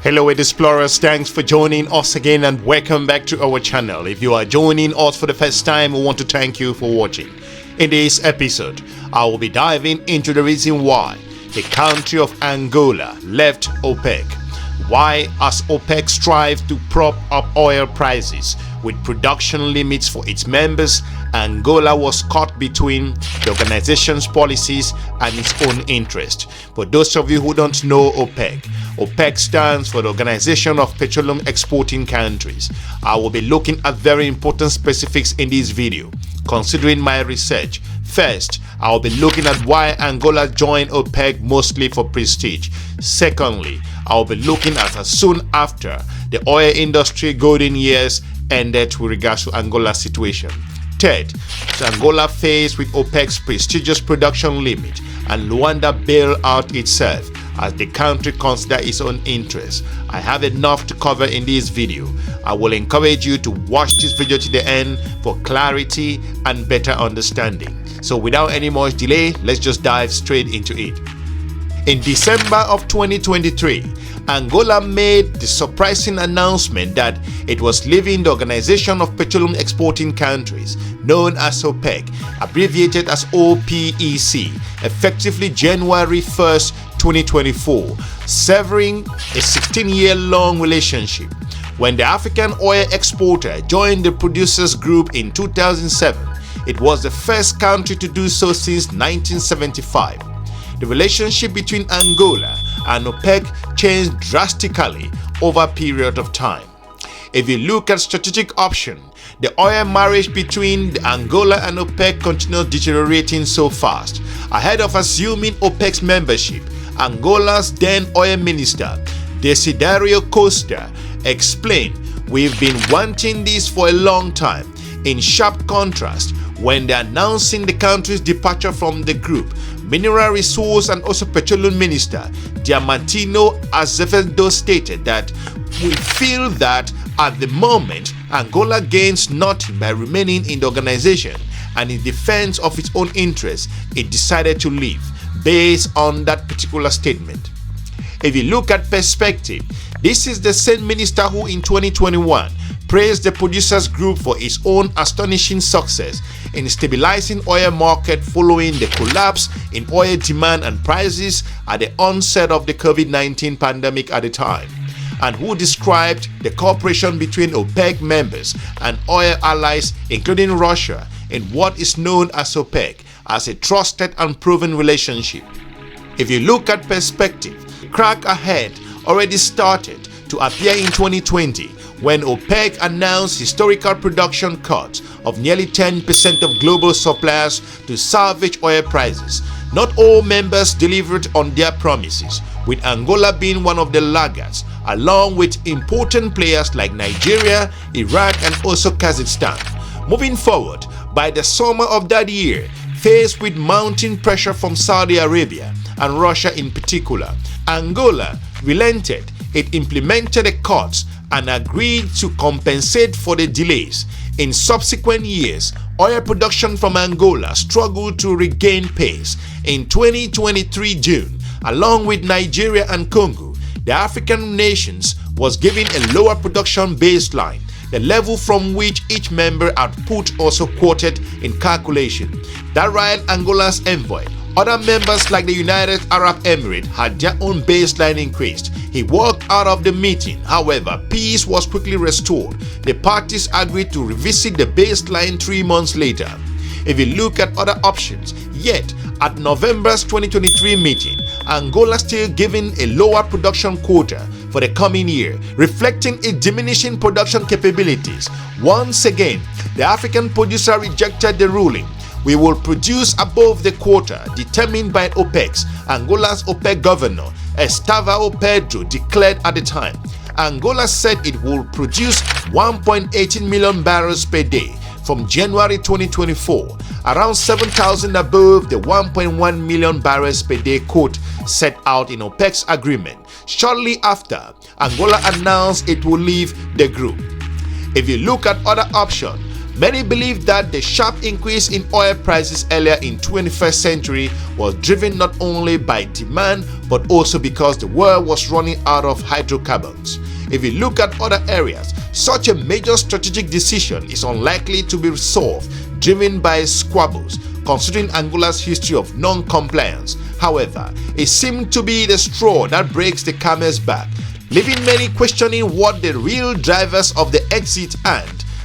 Hello explorers, thanks for joining us again and welcome back to our channel. If you are joining us for the first time, we want to thank you for watching. In this episode, I will be diving into the reason why the country of Angola left OPEC. Why, as OPEC strives to prop up oil prices with production limits for its members, Angola was caught between the organization's policies and its own interest. For those of you who don't know OPEC, OPEC stands for the Organization of Petroleum Exporting Countries. I will be looking at very important specifics in this video, considering my research. First, I will be looking at why Angola joined OPEC mostly for prestige. Secondly, I will be looking at as soon after the oil industry golden years ended with regards to Angola's situation. Third, is Angola faced with OPEC's prestigious production limit and Luanda bail out itself as the country considers its own interests. I have enough to cover in this video. I will encourage you to watch this video to the end for clarity and better understanding. So without any more delay, let's just dive straight into it. In December of 2023, Angola made the surprising announcement that it was leaving the Organization of Petroleum Exporting Countries, known as OPEC, abbreviated as OPEC, effectively January 1st, 2024, severing a 16-year-long relationship. When the African oil exporter joined the producers group in 2007, it was the first country to do so since 1975. The relationship between Angola and OPEC changed drastically over a period of time. If you look at strategic option, the oil marriage between Angola and OPEC continues deteriorating so fast. Ahead of assuming OPEC's membership, Angola's then oil minister, Desiderio Costa, explained, "We've been wanting this for a long time." In sharp contrast, when they announcing the country's departure from the group, Mineral Resource and also Petroleum Minister Diamantino Azevedo stated that, "We feel that at the moment Angola gains nothing by remaining in the organization, and in defense of its own interests, it decided to leave," based on that particular statement. If you look at perspective, this is the same minister who in 2021 praised the producers group for its own astonishing success in stabilizing oil market following the collapse in oil demand and prices at the onset of the COVID-19 pandemic at the time, and who described the cooperation between OPEC members and oil allies, including Russia, in what is known as OPEC, as a trusted and proven relationship. If you look at perspective, crack ahead already started to appear in 2020 when OPEC announced historical production cuts of nearly 10% of global suppliers to salvage oil prices. Not all members delivered on their promises, with Angola being one of the laggards, along with important players like Nigeria, Iraq, and also Kazakhstan. Moving forward, by the summer of that year, faced with mounting pressure from Saudi Arabia and Russia in particular, Angola relented. It implemented the cuts and agreed to compensate for the delays. In subsequent years, oil production from Angola struggled to regain pace. In 2023 June, along with Nigeria and Congo, the African nations was given a lower production baseline, the level from which each member output also quoted in calculation. That riled Angola's envoy. Other members like the United Arab Emirates had their own baseline increased. He walked out of the meeting. However, peace was quickly restored. The parties agreed to revisit the baseline 3 months later. If you look at other options, yet at November's 2023 meeting, Angola still given a lower production quota for the coming year, reflecting its diminishing production capabilities. Once again, the African producer rejected the ruling. "We will produce above the quota determined by OPEC," Angola's OPEC governor, Estavao Pedro, declared at the time. Angola said it will produce 1.18 million barrels per day from January 2024, around 7,000 above the 1.1 million barrels per day quote set out in OPEC's agreement. Shortly after, Angola announced it will leave the group. If you look at other options, Many believe that the sharp increase in oil prices earlier in 21st century was driven not only by demand but also because the world was running out of hydrocarbons. If you look at other areas, such a major strategic decision is unlikely to be solved driven by squabbles, considering Angola's history of non-compliance. However, it seemed to be the straw that breaks the camel's back, leaving many questioning what the real drivers of the exit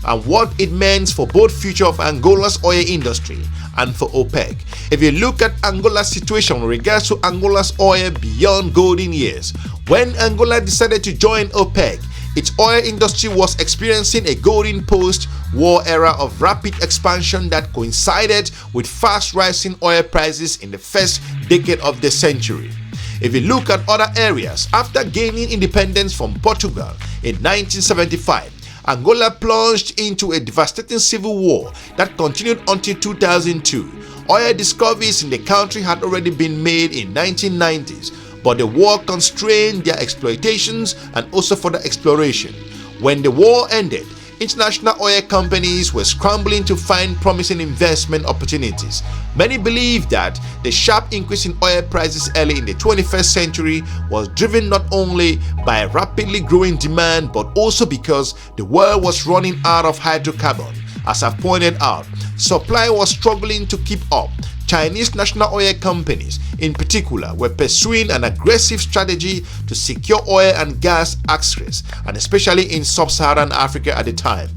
and what it means for both future of Angola's oil industry and for OPEC. If you look at Angola's situation in regards to Angola's oil beyond golden years, when Angola decided to join OPEC, its oil industry was experiencing a golden post-war era of rapid expansion that coincided with fast rising oil prices in the first decade of the century. If you look at other areas, after gaining independence from Portugal in 1975, Angola plunged into a devastating civil war that continued until 2002. Oil discoveries in the country had already been made in 1990s, but the war constrained their exploitations and also further exploration. When the war ended, international oil companies were scrambling to find promising investment opportunities. Many believe that the sharp increase in oil prices early in the 21st century was driven not only by rapidly growing demand but also because the world was running out of hydrocarbon. As I've pointed out, supply was struggling to keep up. Chinese national oil companies, in particular, were pursuing an aggressive strategy to secure oil and gas access, and especially in sub-Saharan Africa at the time.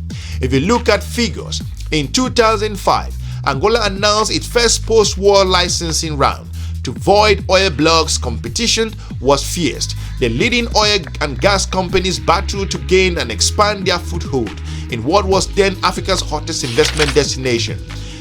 If you look at figures, in 2005, Angola announced its first post-war licensing round. To void oil blocks, competition was fierce. The leading oil and gas companies battled to gain and expand their foothold in what was then Africa's hottest investment destination.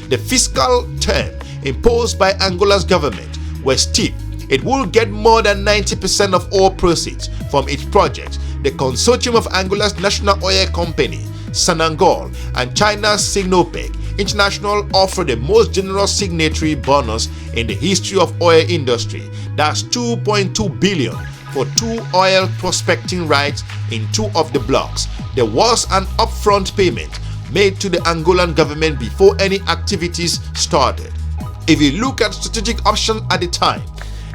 The fiscal term imposed by Angola's government were steep. It will get more than 90% of all proceeds from its projects. The consortium of Angola's national oil company, Sanangol, and China's Sinovet International offered the most generous signatory bonus in the history of oil industry. That's 2.2 billion for 2 oil prospecting rights in 2 of the blocks. There was an upfront payment made to the Angolan government before any activities started. If you look at strategic options at the time,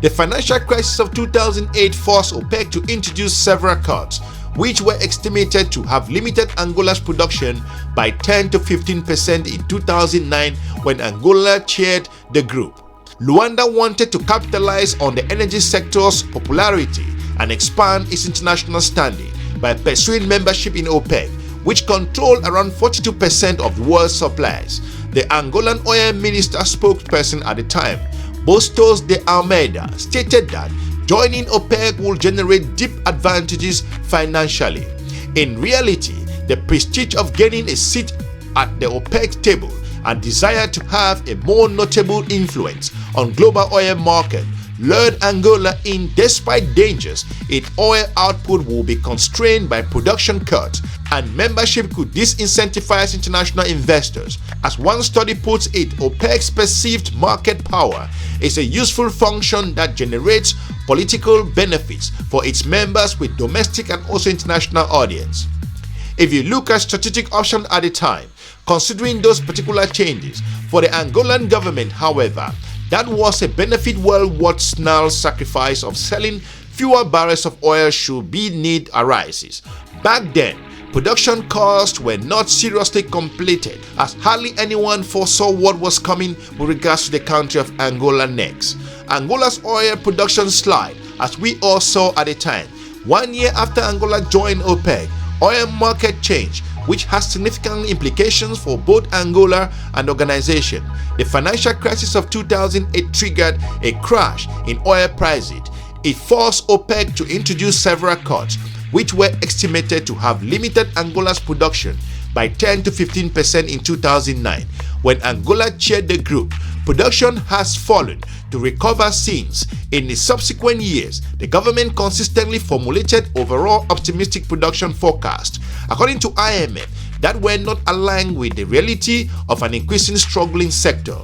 the financial crisis of 2008 forced OPEC to introduce several cuts, which were estimated to have limited Angola's production by 10 to 15% in 2009 when Angola chaired the group. Luanda wanted to capitalize on the energy sector's popularity and expand its international standing by pursuing membership in OPEC, which controlled around 42% of the world's supplies. The Angolan oil minister spokesperson at the time, Bustos de Almeida, stated that joining OPEC will generate deep advantages financially. In reality, the prestige of gaining a seat at the OPEC table and desire to have a more notable influence on global oil market lured Angola in. Despite dangers, its oil output will be constrained by production cuts, and membership could disincentivize international investors. As one study puts it, OPEC's perceived market power is a useful function that generates political benefits for its members with domestic and also international audience. If you look at strategic options at the time, considering those particular changes, for the Angolan government, however, that was a benefit well worth snarl sacrifice of selling fewer barrels of oil should be need arises. Back then, production costs were not seriously completed, as hardly anyone foresaw what was coming with regards to the country of Angola next. Angola's oil production slide, as we all saw at the time. 1 year after Angola joined OPEC, oil market changed, which has significant implications for both Angola and the organization. The financial crisis of 2008 triggered a crash in oil prices. It forced OPEC to introduce several cuts, which were estimated to have limited Angola's production by 10 to 15% in 2009. When Angola chaired the group, production has fallen to recover since. In the subsequent years, the government consistently formulated overall optimistic production forecasts, according to IMF, that were not aligned with the reality of an increasing struggling sector.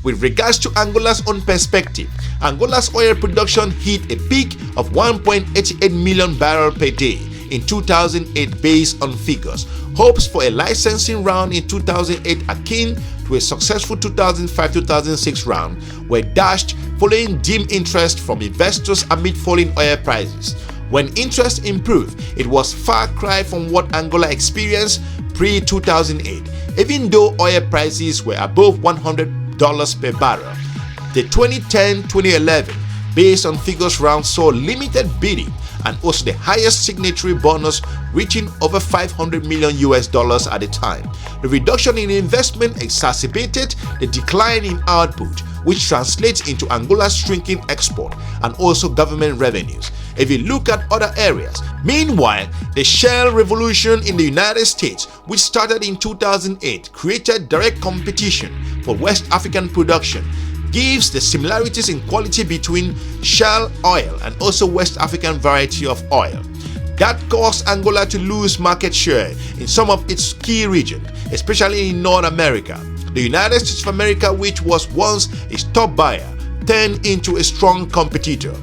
With regards to Angola's own perspective, Angola's oil production hit a peak of 1.88 million barrels per day in 2008 based on figures. Hopes for a licensing round in 2008 akin to a successful 2005-2006 round were dashed following dim interest from investors amid falling oil prices. When interest improved, it was far cry from what Angola experienced pre-2008, even though oil prices were above $100 per barrel. The 2010-2011 based on figures round saw limited bidding and also the highest signatory bonus reaching over $500 million at the time. The reduction in investment exacerbated the decline in output, which translates into Angola's shrinking export and also government revenues. If you look at other areas, meanwhile, the shale revolution in the United States, which started in 2008, created direct competition for West African production, gives the similarities in quality between shale oil and also West African variety of oil. That caused Angola to lose market share in some of its key regions, especially in North America. The United States of America, which was once its top buyer, turned into a strong competitor.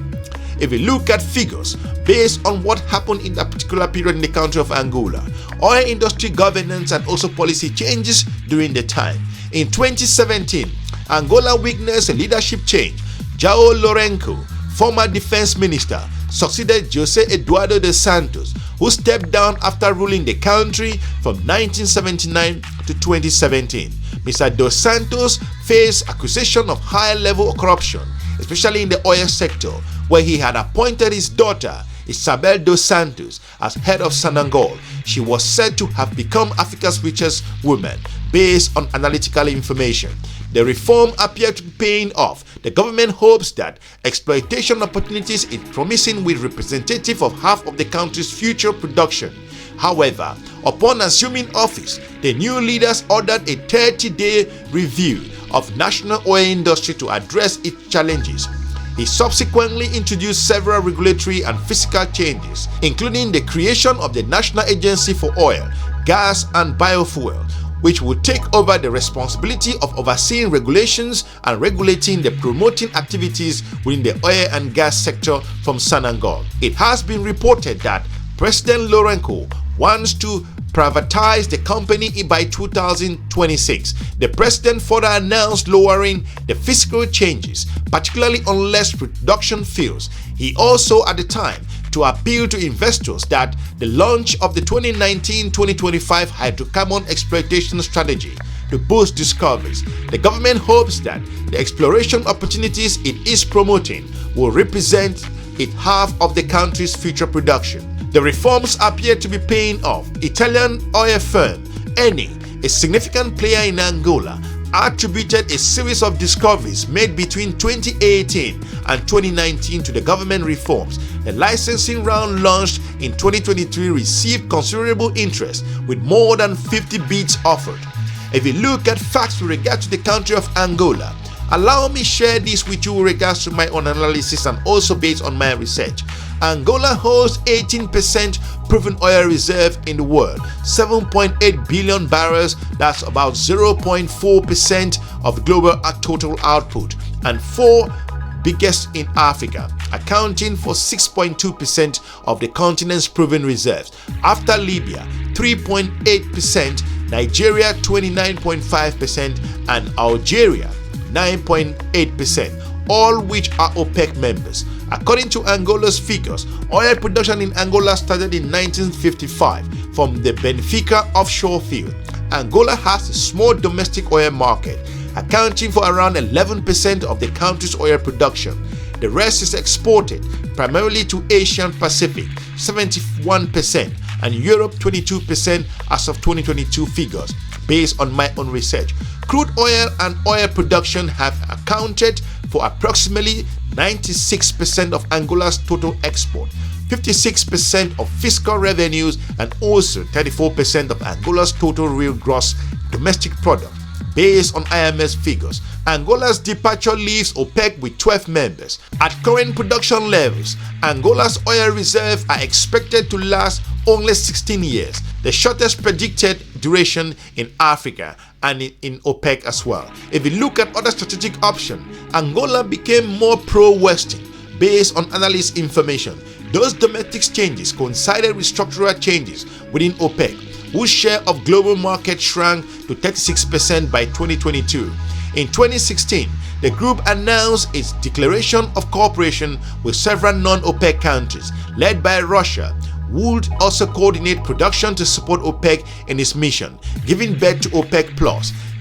If you look at figures based on what happened in that particular period in the country of Angola, oil industry governance and also policy changes during the time. In 2017, Angola witnessed a leadership change. João Lourenço, former defense minister, succeeded José Eduardo dos Santos, who stepped down after ruling the country from 1979 to 2017. Mr. Dos Santos faced accusation of high-level corruption, especially in the oil sector, where he had appointed his daughter, Isabel dos Santos, as head of Sanangol. She was said to have become Africa's richest woman, based on analytical information. The reform appeared to be paying off. The government hopes that exploitation opportunities is promising with representative of half of the country's future production. However, upon assuming office, the new leaders ordered a 30-day review of national oil industry to address its challenges. He subsequently introduced several regulatory and fiscal changes, including the creation of the National Agency for Oil, Gas and Biofuel, which will take over the responsibility of overseeing regulations and regulating the promoting activities within the oil and gas sector from Sanangol. It has been reported that President Lourenço wants to privatize the company by 2026. The president further announced lowering the fiscal changes, particularly on less production fields. He also, at the time, to appeal to investors that the launch of the 2019-2025 hydrocarbon exploitation strategy to boost discoveries. The government hopes that the exploration opportunities it is promoting will represent half of the country's future production. The reforms appear to be paying off. Italian oil firm Eni, a significant player in Angola, attributed a series of discoveries made between 2018 and 2019 to the government reforms. The licensing round launched in 2023 received considerable interest, with more than 50 bids offered. If you look at facts with regard to the country of Angola, allow me share this with you with regards to my own analysis and also based on my research. Angola holds 18% proven oil reserve in the world, 7.8 billion barrels, that's about 0.4% of global total output, and 4 biggest in Africa, accounting for 6.2% of the continent's proven reserves. After Libya, 3.8%, Nigeria 29.5%, and Algeria 9.8%, all which are Opec members. According to Angola's figures, oil production in Angola started in 1955 from the Benfica offshore field. Angola has a small domestic oil market, accounting for around 11% of the country's oil production. The rest is exported, primarily to Asian Pacific, 71%, and Europe, 22% as of 2022 figures, based on my own research. Crude oil and oil production have accounted for approximately 96% of Angola's total export, 56% of fiscal revenues, and also 34% of Angola's total real gross domestic product, based on IMF figures. Angola's departure leaves OPEC with 12 members. At current production levels, Angola's oil reserves are expected to last only 16 years, the shortest predicted duration in Africa and in OPEC as well. If you look at other strategic options, Angola became more pro-Western based on analyst information. Those domestic changes coincided with structural changes within OPEC, whose share of global market shrank to 36% by 2022. In 2016, the group announced its declaration of cooperation with several non-OPEC countries, led by Russia, would also coordinate production to support OPEC in its mission, giving birth to OPEC+.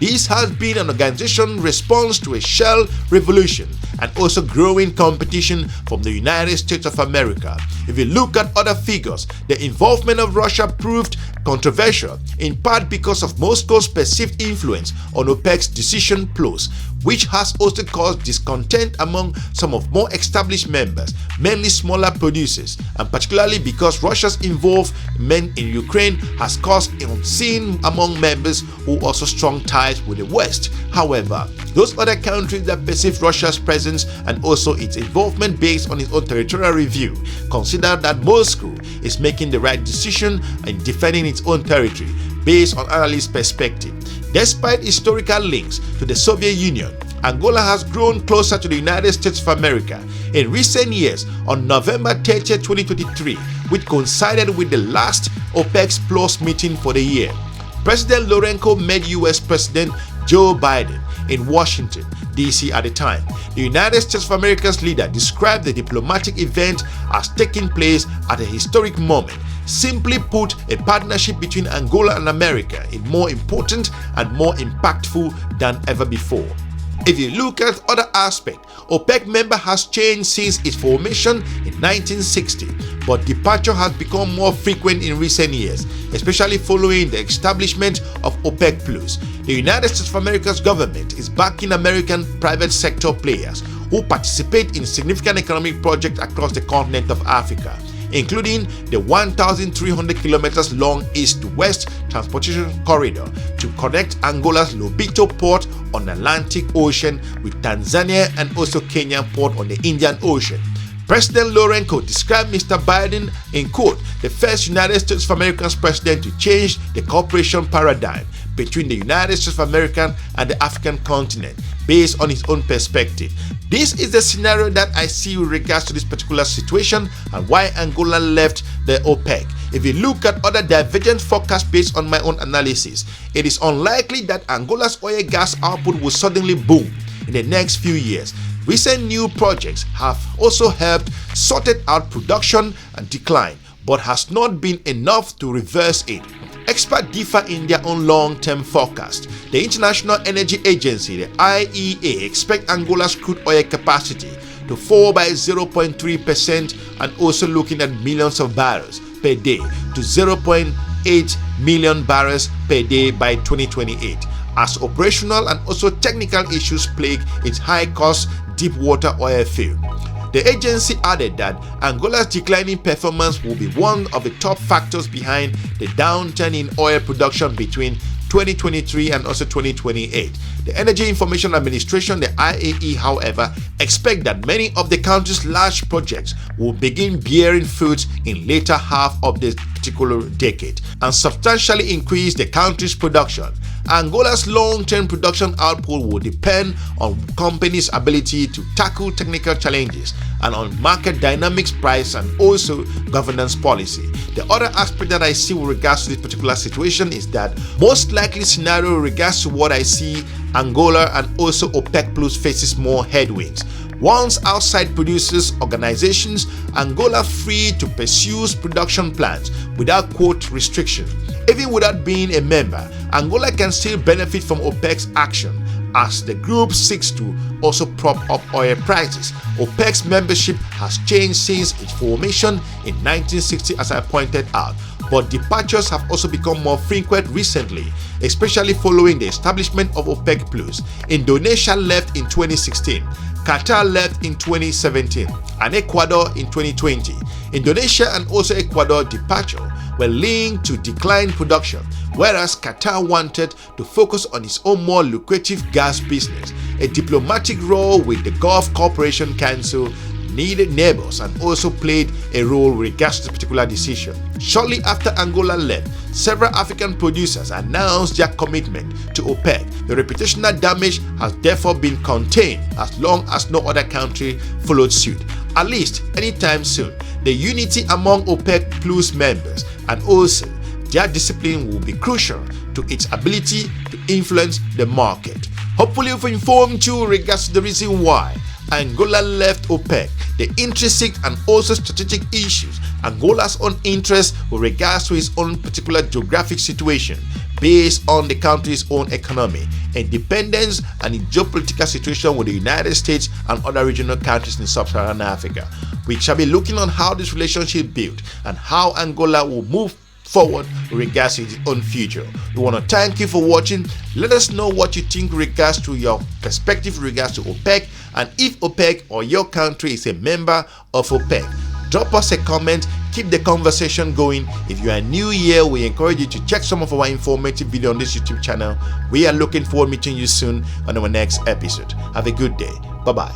This has been an organization response to a shale revolution and also growing competition from the United States of America. If you look at other figures, the involvement of Russia proved controversial, in part because of Moscow's perceived influence on OPEC's decision flows, which has also caused discontent among some of more established members, mainly smaller producers, and particularly because Russia's involvement in Ukraine has caused unseen among members who also strong ties with the West. However, those other countries that perceive Russia's presence and also its involvement based on its own territorial review consider that Moscow is making the right decision in defending its own territory based on analysts' perspective. Despite historical links to the Soviet Union, Angola has grown closer to the United States of America in recent years. On November 30, 2023, which coincided with the last OPEC Plus meeting for the year, President Lourenço met U.S. President Joe Biden in Washington, D.C. at the time. The United States of America's leader described the diplomatic event as taking place at a historic moment. Simply put, a partnership between Angola and America is more important and more impactful than ever before. If you look at other aspects, OPEC member has changed since its formation in 1960, but departure has become more frequent in recent years, especially following the establishment of OPEC+. The United States of America's government is backing American private sector players who participate in significant economic projects across the continent of Africa, including the 1,300 kilometers long east-to-west transportation corridor to connect Angola's Lobito port on the Atlantic Ocean with Tanzania and also Kenya port on the Indian Ocean. President Lourenço described Mr. Biden in quote, the first United States of America's president to change the cooperation paradigm between the United States of America and the African continent based on his own perspective. This is the scenario that I see with regards to this particular situation and why Angola left the OPEC. If you look at other divergent forecasts based on my own analysis, it is unlikely that Angola's oil and gas output will suddenly boom in the next few years. Recent new projects have also helped sorted out production and decline, but has not been enough to reverse it. Experts differ in their own long-term forecast. The International Energy Agency, the IEA, expects Angola's crude oil capacity to fall by 0.3% and also looking at millions of barrels per day to 0.8 million barrels per day by 2028, as operational and also technical issues plague its high-cost deep-water oil field. The agency added that Angola's declining performance will be one of the top factors behind the downturn in oil production between 2023 and also 2028. The Energy Information Administration, the IAE, however, expect that many of the country's large projects will begin bearing fruit in later half of this particular decade and substantially increase the country's production. Angola's long-term production output will depend on companies' ability to tackle technical challenges and on market dynamics, price, and also governance policy. The other aspect that I see with regards to this particular situation is that most likely scenario with regards to what I see, Angola and also OPEC Plus faces more headwinds. Once outside producers organizations, Angola free to pursue production plans without quote restriction. Even without being a member, Angola can still benefit from OPEC's action as the group seeks to also prop up oil prices. OPEC's membership has changed since its formation in 1960, as I pointed out, but departures have also become more frequent recently, especially following the establishment of OPEC+. Indonesia left in 2016, Qatar left in 2017, and Ecuador in 2020. Indonesia and also Ecuador departure were linked to declined production, whereas Qatar wanted to focus on its own more lucrative gas business. A diplomatic role with the Gulf Cooperation Council needed neighbors and also played a role with regards to this particular decision. Shortly after Angola left, several African producers announced their commitment to OPEC. The reputational damage has therefore been contained as long as no other country followed suit, at least anytime soon. the unity among OPEC Plus members, and also their discipline will be crucial to its ability to influence the market. Hopefully we've informed you regards to the reason why Angola left OPEC, the intrinsic and also strategic issues, Angola's own interest with regards to its own particular geographic situation based on the country's own economy, independence, and its geopolitical situation with the United States and other regional countries in sub-Saharan Africa. We shall be looking on how this relationship built and how Angola will move forward with regards to its own future. We want to thank you for watching. Let us know what you think with regards to your perspective with regards to OPEC, and if OPEC or your country is a member of OPEC. Drop us a comment, keep the conversation going. If you are new here, we encourage you to check some of our informative video on this YouTube channel. We are looking forward to meeting you soon on our next episode. Have a good day. Bye-bye.